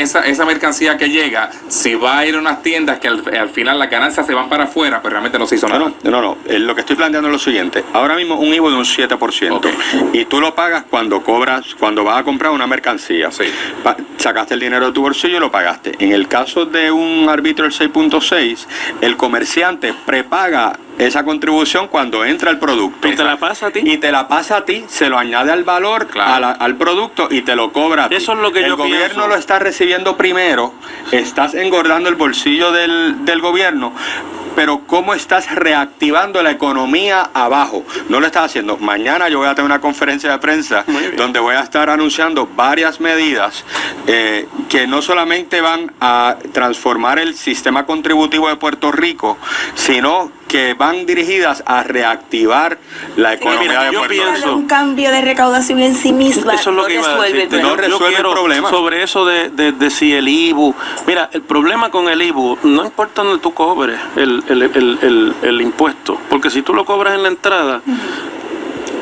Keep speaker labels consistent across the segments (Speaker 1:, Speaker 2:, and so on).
Speaker 1: esa mercancía que llega, si va a ir a unas tiendas que al final las ganancias se van para afuera, pero realmente no se hizo nada.
Speaker 2: No. Lo que estoy planteando es lo siguiente. Ahora mismo un IVU de un 7%. Okay. Y tú lo pagas cuando vas a comprar una mercancía. Sí. Sacaste el dinero de tu bolsillo y lo pagaste. En el caso de un arbitrio del 6.6, el comerciante prepaga esa contribución cuando entra el producto.
Speaker 3: ¿Y te la pasa a ti?
Speaker 2: Y te la pasa a ti, se lo añade al valor, claro, al producto y te lo cobra a ti.
Speaker 3: Eso es lo que
Speaker 2: el gobierno lo está recibiendo primero, estás engordando el bolsillo del gobierno, pero ¿cómo estás reactivando la economía abajo? No lo estás haciendo. Mañana yo voy a tener una conferencia de prensa donde voy a estar anunciando varias medidas que no solamente van a transformar el sistema contributivo de Puerto Rico, sino que van dirigidas a reactivar la economía de Puerto Rico.
Speaker 4: Un cambio de recaudación en sí misma
Speaker 3: eso es lo que
Speaker 2: no resuelve el problema.
Speaker 3: Sobre eso de si el IVU, mira, el problema con el IVU, no importa donde tú cobres el impuesto, porque si tú lo cobras en la entrada,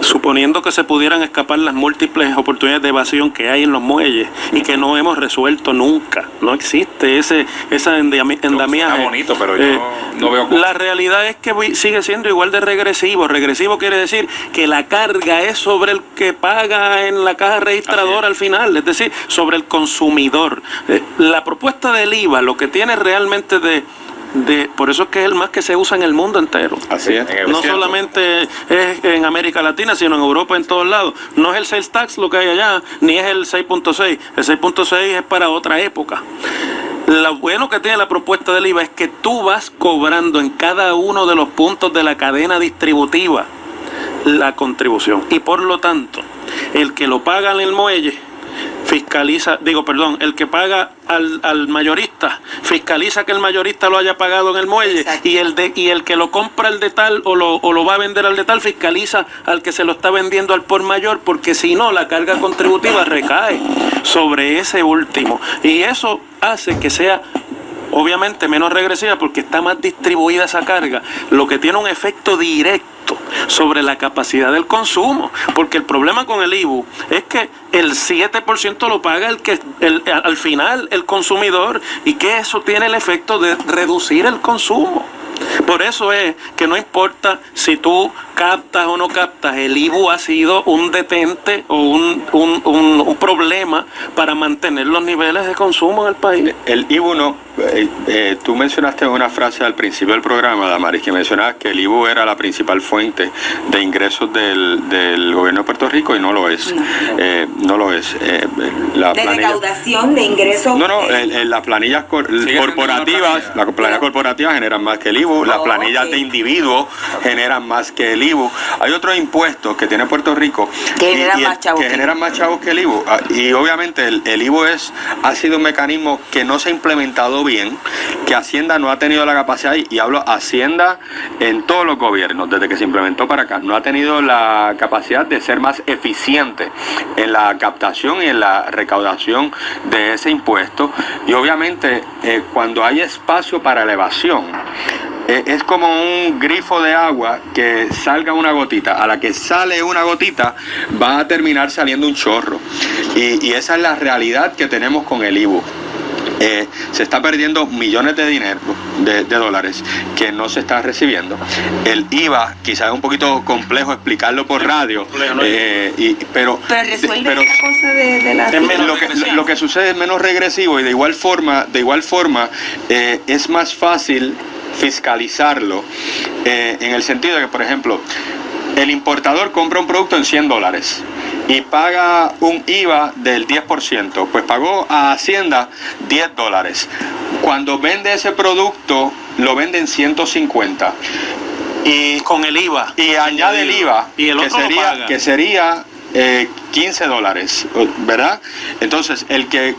Speaker 3: suponiendo que se pudieran escapar las múltiples oportunidades de evasión que hay en los muelles y que no hemos resuelto nunca, no existe ese endamiaje.
Speaker 1: Está bonito, pero yo no veo cómo.
Speaker 3: La realidad es que sigue siendo igual de regresivo. Regresivo quiere decir que la carga es sobre el que paga en la caja registradora al final, es decir, sobre el consumidor. La propuesta del IVA lo que tiene realmente por eso es que es el más que se usa en el mundo entero.
Speaker 2: Así es.
Speaker 3: No solamente es en América Latina, sino en Europa, en todos lados. No es el sales tax lo que hay allá, ni es el 6.6. El 6.6 es para otra época. Lo bueno que tiene la propuesta del IVA es que tú vas cobrando en cada uno de los puntos de la cadena distributiva la contribución. Y por lo tanto, el que lo paga en el muelle el que paga al mayorista fiscaliza que el mayorista lo haya pagado en el muelle. Exacto. y el que lo compra al de tal o lo va a vender al de tal fiscaliza al que se lo está vendiendo al por mayor, porque si no la carga contributiva recae sobre ese último y eso hace que sea obviamente menos regresiva porque está más distribuida esa carga, lo que tiene un efecto directo sobre la capacidad del consumo, porque el problema con el IVU es que el 7% lo paga al final el consumidor y que eso tiene el efecto de reducir el consumo. Por eso es que no importa si tú captas o no captas, el IVU ha sido un detente o un problema para mantener los niveles de consumo en el país.
Speaker 2: El IVU no. Tú mencionaste una frase al principio del programa, Damaris, que mencionabas que el IVU era la principal fuente de ingresos del gobierno de Puerto Rico y no lo es. No lo es.
Speaker 4: La recaudación de ingresos.
Speaker 2: Las planillas corporativas, las planillas corporativas generan más que el IVU, las planillas de individuos generan más que el IVU. Hay otros impuestos que tiene Puerto Rico que generan más chavos que el IVU. Y obviamente el IVU ha sido un mecanismo que no se ha implementado bien, que Hacienda no ha tenido la capacidad, y hablo Hacienda en todos los gobiernos, desde que se implementó para acá, no ha tenido la capacidad de ser más eficiente en la captación y en la recaudación de ese impuesto. Y obviamente cuando hay espacio para la evasión, es como un grifo de agua que salga una gotita. A la que sale una gotita va a terminar saliendo un chorro. Y esa es la realidad que tenemos con el IVU. Se está perdiendo millones de dólares que no se está recibiendo. El IVA quizás es un poquito complejo explicarlo por radio, pero
Speaker 4: resuelve la cosa de la
Speaker 2: lo que sucede es menos regresivo y de igual forma es más fácil fiscalizarlo, en el sentido de que, por ejemplo, el importador compra un producto en $100 y paga un IVA del 10%, pues pagó a Hacienda $10. Cuando vende ese producto, lo vende en 150. Y
Speaker 3: con el IVA.
Speaker 2: Y añade el IVA,
Speaker 3: y el otro
Speaker 2: que sería $15, ¿verdad? Entonces, el que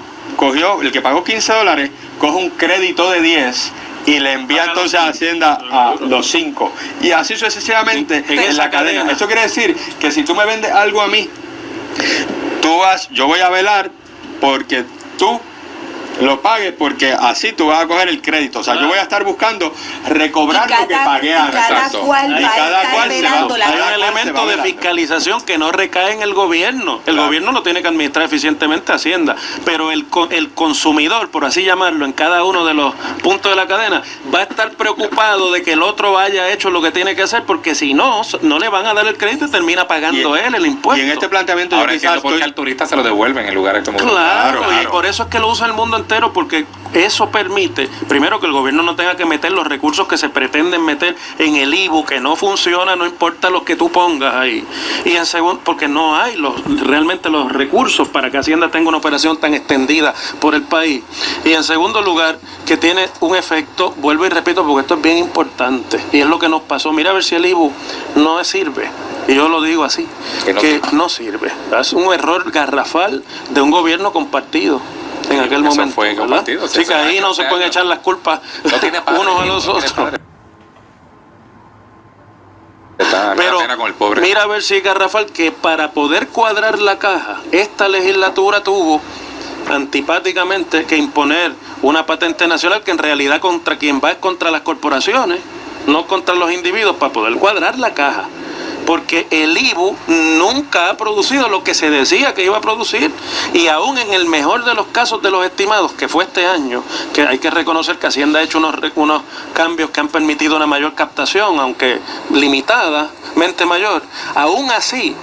Speaker 2: pagó $15, coge un crédito de 10 y le envía entonces a Hacienda a los 5. Y así sucesivamente en la cadena. Eso quiere decir que si tú me vendes algo a mí, yo voy a velar porque tú lo pagues porque así tú vas a coger el crédito. O sea, yo voy a estar buscando recobrar lo que pagué antes.
Speaker 4: Cada cual va a estar velando la
Speaker 3: Hay un elemento de fiscalización que no recae en el gobierno. El gobierno lo tiene que administrar eficientemente Hacienda, pero el consumidor, por así llamarlo, en cada uno de los puntos de la cadena, va a estar preocupado de que el otro haya hecho lo que tiene que hacer, porque si no le van a dar el crédito y termina pagando él el impuesto.
Speaker 2: Y en este planteamiento
Speaker 1: ahora entiendo por qué al turista se lo devuelven en lugares como
Speaker 3: claro, y por eso es que lo usa el mundo entero, porque eso permite, primero, que el gobierno no tenga que meter los recursos que se pretenden meter en el IVU, que no funciona, no importa lo que tú pongas ahí. Y en segundo, porque no hay realmente los recursos para que Hacienda tenga una operación tan extendida por el país. Y en segundo lugar, que tiene un efecto, vuelvo y repito, porque esto es bien importante, y es lo que nos pasó. Mira a ver si el IVU no sirve. Y yo lo digo así, que no sirve. Es un error garrafal de un gobierno compartido en aquel momento.
Speaker 1: Fue compartido.
Speaker 3: Sí, que ahí no se pueden echar las culpas unos a los otros. Pero mira a ver si garrafal, que para poder cuadrar la caja, esta legislatura tuvo antipáticamente que imponer una patente nacional que en realidad contra quien va es contra las corporaciones, no contra los individuos, para poder cuadrar la caja. Porque el IVU nunca ha producido lo que se decía que iba a producir, y aún en el mejor de los casos de los estimados, que fue este año, que hay que reconocer que Hacienda ha hecho unos cambios que han permitido una mayor captación, aunque limitadamente mayor, aún así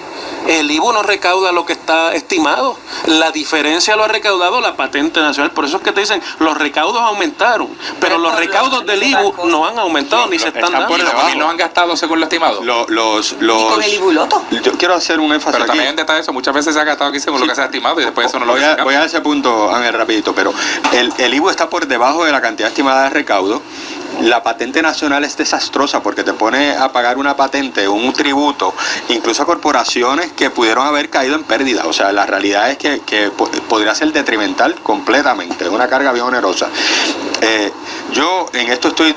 Speaker 3: el IVU no recauda lo que está estimado. La diferencia lo ha recaudado la patente nacional. Por eso es que te dicen, los recaudos aumentaron, pero los recaudos del IVU no han aumentado, ni se están dando.
Speaker 1: ¿Y no han gastado según lo estimado?
Speaker 4: ¿Y con el IVU-loto?
Speaker 2: Yo quiero hacer un énfasis.
Speaker 1: Pero también está eso, muchas veces se ha gastado aquí según lo que se ha estimado y después eso no lo
Speaker 2: voy a ese punto, Ángel, rapidito, pero el IVU está por debajo de la cantidad estimada de recaudo. La patente nacional es desastrosa porque te pone a pagar una patente, un tributo, incluso a corporaciones que pudieron haber caído en pérdida. O sea, la realidad es que podría ser detrimental completamente, es una carga bien onerosa. Yo en esto estoy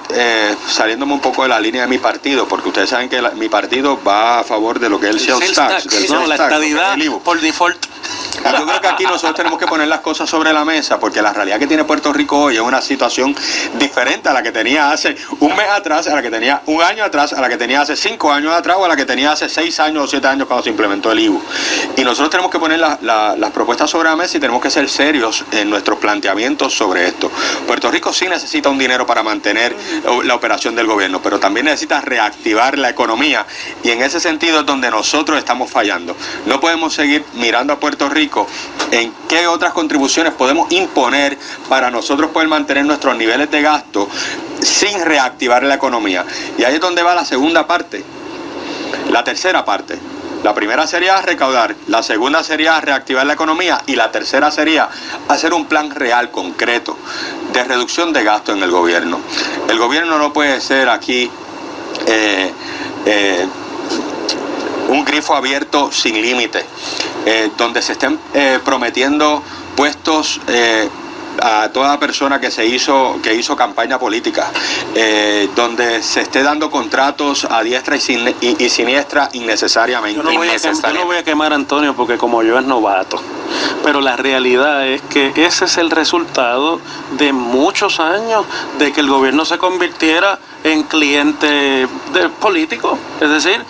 Speaker 2: saliéndome un poco de la línea de mi partido, porque ustedes saben que mi partido va a favor de lo que es el sales tax,
Speaker 3: la estadidad por default.
Speaker 2: Yo creo que aquí nosotros tenemos que poner las cosas sobre la mesa, porque la realidad que tiene Puerto Rico hoy es una situación diferente a la que tenía hace un mes atrás, a la que tenía un año atrás, a la que tenía hace 5 años atrás, o a la que tenía hace 6 años o 7 años cuando se implementó el IVU. Y nosotros tenemos que poner las propuestas sobre la mesa y tenemos que ser serios en nuestros planteamientos sobre esto. Puerto Rico sí necesita un dinero para mantener la operación del gobierno, pero también necesita reactivar la economía, y en ese sentido es donde nosotros estamos fallando. No podemos seguir mirando a Puerto Rico en qué otras contribuciones podemos imponer para nosotros poder mantener nuestros niveles de gasto sin reactivar la economía. Y ahí es donde va la segunda parte, la tercera parte. La primera sería recaudar, la segunda sería reactivar la economía, y la tercera sería hacer un plan real, concreto, de reducción de gasto en el gobierno. El gobierno no puede ser aquí un grifo abierto sin límite, donde se estén prometiendo puestos a toda persona que hizo campaña política, donde se esté dando contratos a diestra y siniestra innecesariamente.
Speaker 3: Yo no voy a quemar a Antonio porque como yo es novato, pero la realidad es que ese es el resultado de muchos años de que el gobierno se convirtiera en cliente político. Es decir,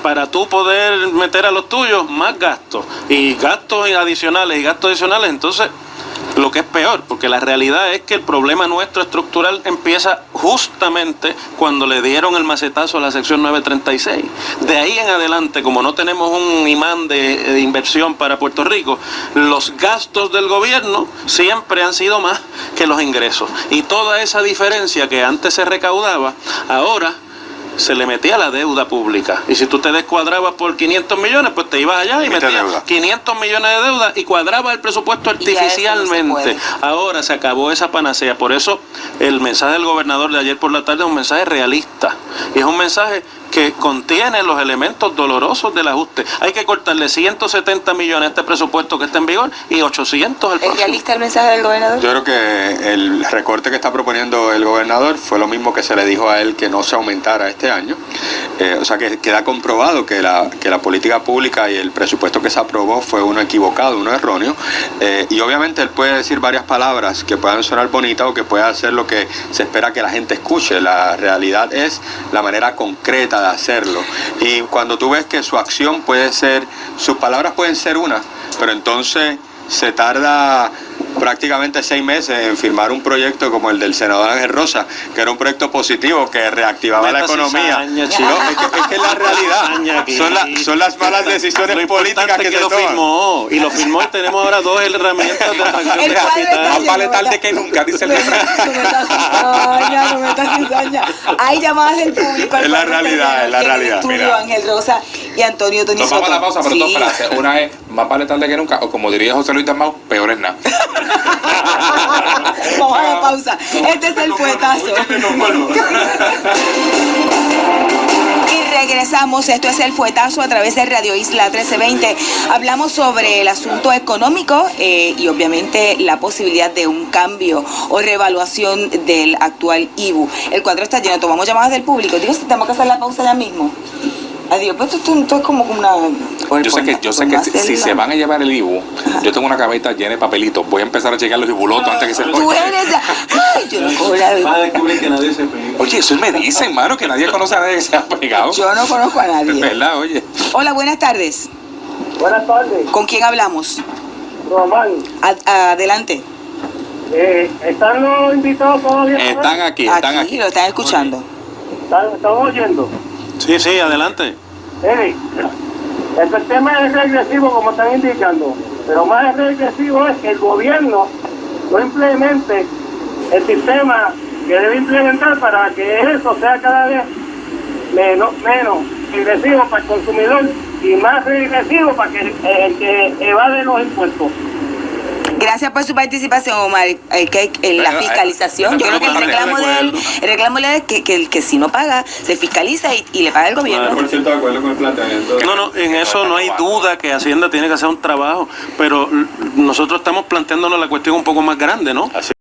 Speaker 3: para tú poder meter a los tuyos más gastos y gastos adicionales, entonces lo que es peor, porque la realidad es que el problema nuestro estructural empieza justamente cuando le dieron el macetazo a la sección 936. De ahí en adelante, como no tenemos un imán de inversión para Puerto Rico, los gastos del gobierno siempre han sido más que los ingresos. Y toda esa diferencia que antes se recaudaba, ahora se le metía la deuda pública. Y si tú te descuadrabas por 500 millones, pues te ibas allá y metías 500 millones de deuda y cuadrabas el presupuesto artificialmente. Ahora se acabó esa panacea. Por eso el mensaje del gobernador de ayer por la tarde es un mensaje realista. Y es un mensaje que contiene los elementos dolorosos del ajuste. Hay que cortarle 170 millones a este presupuesto que está en vigor y 800 al próximo.
Speaker 4: ¿Es realista el mensaje del gobernador?
Speaker 2: Yo creo que el recorte que está proponiendo el gobernador fue lo mismo que se le dijo a él que no se aumentara este este año. O sea que queda comprobado que la política pública y el presupuesto que se aprobó fue uno equivocado, uno erróneo. Y obviamente él puede decir varias palabras que puedan sonar bonitas o que pueda hacer lo que se espera que la gente escuche. La realidad es la manera concreta de hacerlo. Y cuando tú ves que su acción puede ser, sus palabras pueden ser una, pero entonces se tarda prácticamente 6 meses en firmar un proyecto como el del senador Ángel Rosa, que era un proyecto positivo que reactivaba la economía. Es que es la realidad. Son las malas decisiones políticas que se toman.
Speaker 3: Firmó, y lo firmó, y tenemos ahora 2 herramientas de atracción de capital.
Speaker 1: Más vale tarde que nunca, dice el
Speaker 4: No me metas cizaña. Hay llamadas del público.
Speaker 2: Es la realidad, es la realidad.
Speaker 4: Mira. Ángel Rosa y Antonio Tony Soto.
Speaker 1: Nos vamos a la pausa, pero 2 frases. Una es, más vale tarde que nunca, o como diría José Luis Dalmau, peor es nada.
Speaker 4: Vamos a la pausa. Este es el fuetazo. Y regresamos. Esto es el fuetazo a través de Radio Isla 1320. Hablamos sobre el asunto económico y obviamente la posibilidad de un cambio o reevaluación del actual IBU. El cuadro está lleno. Tomamos llamadas del público. Digo, si tenemos que hacer la pausa ya mismo. Adiós, pues esto es como una...
Speaker 1: Yo sé que si se van a llevar el IBU, yo tengo una cabeza llena de papelitos. Voy a empezar a checar los ibulotos antes que se...
Speaker 4: Tú eres... Ay, yo no cojo la...
Speaker 3: Va a descubrir que nadie se pegó.
Speaker 1: Oye, eso me dicen, hermano, que nadie conoce a nadie que se ha pegado.
Speaker 4: Yo no conozco a nadie.
Speaker 1: Es verdad, oye.
Speaker 4: Hola, buenas tardes.
Speaker 5: Buenas tardes.
Speaker 4: ¿Con quién hablamos?
Speaker 5: Román.
Speaker 4: Adelante.
Speaker 5: ¿Están los invitados todavía?
Speaker 1: Están aquí.
Speaker 4: Lo están escuchando.
Speaker 5: ¿Estamos oyendo?
Speaker 3: Sí, adelante.
Speaker 5: El sistema es regresivo, como están indicando, pero más regresivo es que el gobierno no implemente el sistema que debe implementar para que eso sea cada vez menos regresivo para el consumidor y más regresivo para que el que evade los impuestos.
Speaker 4: Gracias por su participación, Omar. La fiscalización, yo creo que el reclamo de él es que si no paga, se fiscaliza y le paga el gobierno.
Speaker 2: Por cierto, de acuerdo con el planteamiento.
Speaker 3: No, en eso no hay duda que Hacienda tiene que hacer un trabajo, pero nosotros estamos planteándonos la cuestión un poco más grande, ¿no?